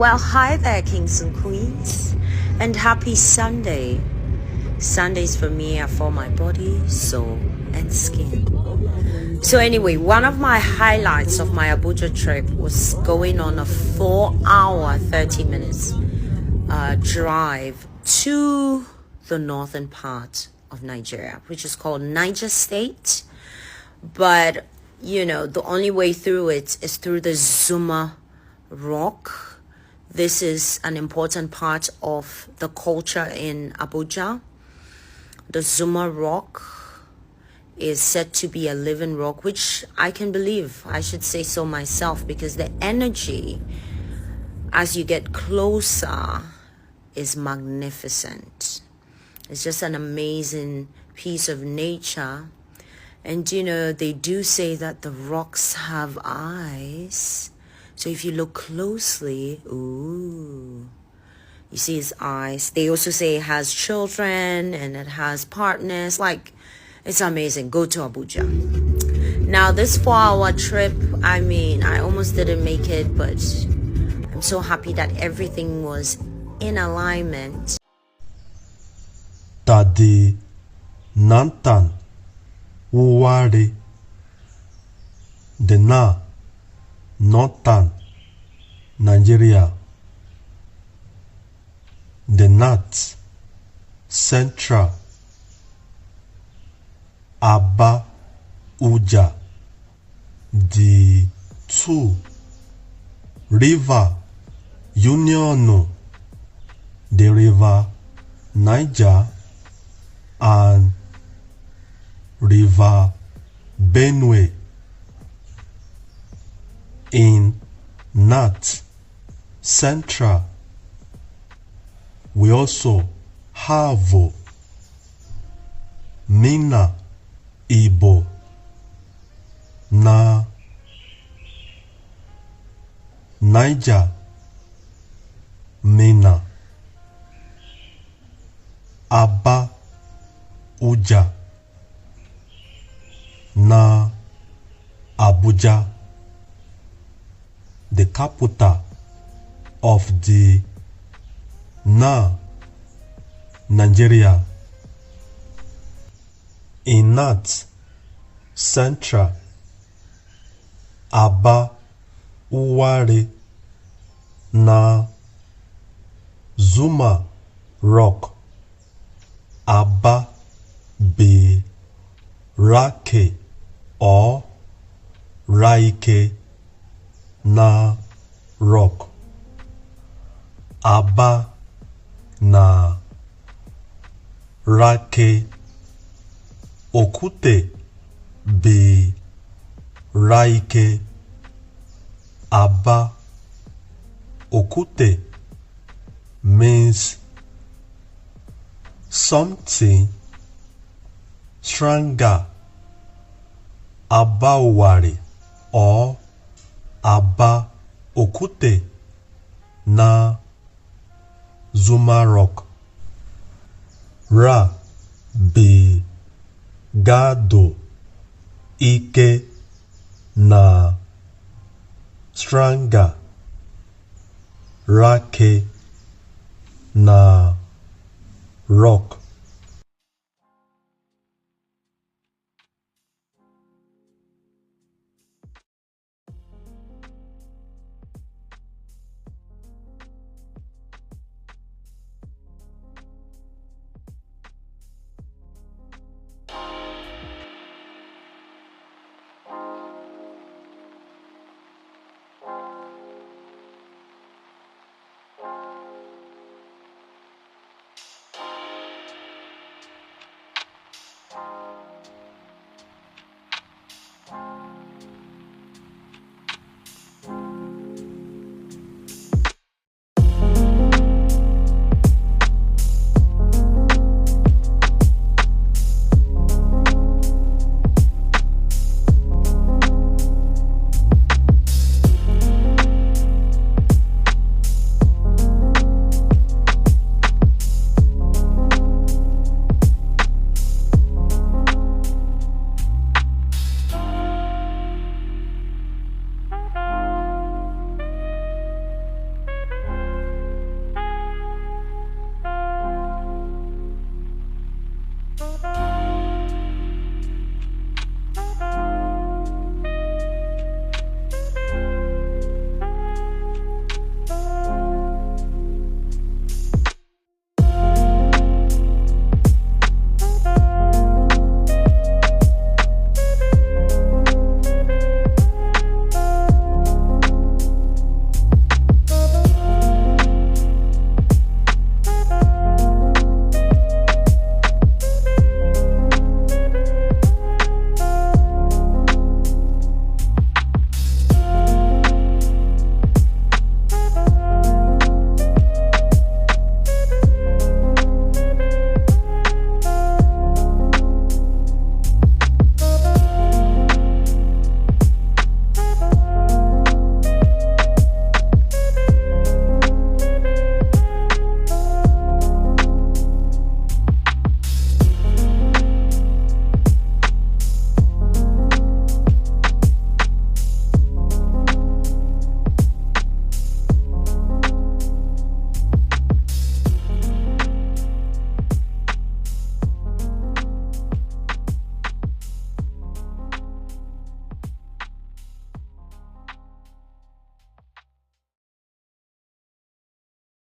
Well, hi there, kings and queens, and happy Sunday. Sundays for me are for my body, soul, and skin. So anyway, one of my highlights of my Abuja trip was going on a 4-hour, 30 minutes drive to the northern part of Nigeria, which is called Niger State. But, you know, the only way through it is through the Zuma Rock. This is an important part of the culture in Abuja. The Zuma Rock is said to be a living rock, which I can believe. I should say so myself, because the energy as you get closer is magnificent. It's just an amazing piece of nature. And you know, they do say that the rocks have eyes. So if you look closely, ooh, you see his eyes. They also say it has children and it has partners. Like, it's amazing. Go to Abuja. Now, this 4-hour trip, I mean, I almost didn't make it, but I'm so happy that everything was in alignment. Tadi Nantan Uwari Dena Northern Nigeria, the North Central Aba Uja, the two river union, the river Niger and river Benue. In North Central, we also have Mina Igbo na Niger Mina Aba Uja na Abuja, the capital of the Nigeria. In North Central, Aba Uwari na Zuma Rock, Aba be Rake or Raike na rock. Aba na Rake Okute be Raike. Aba Okute means something stronger. Aba Uwari or Aba Okute na Zuma Rock. Ra be Gado Ike na stronger. Rake na rock.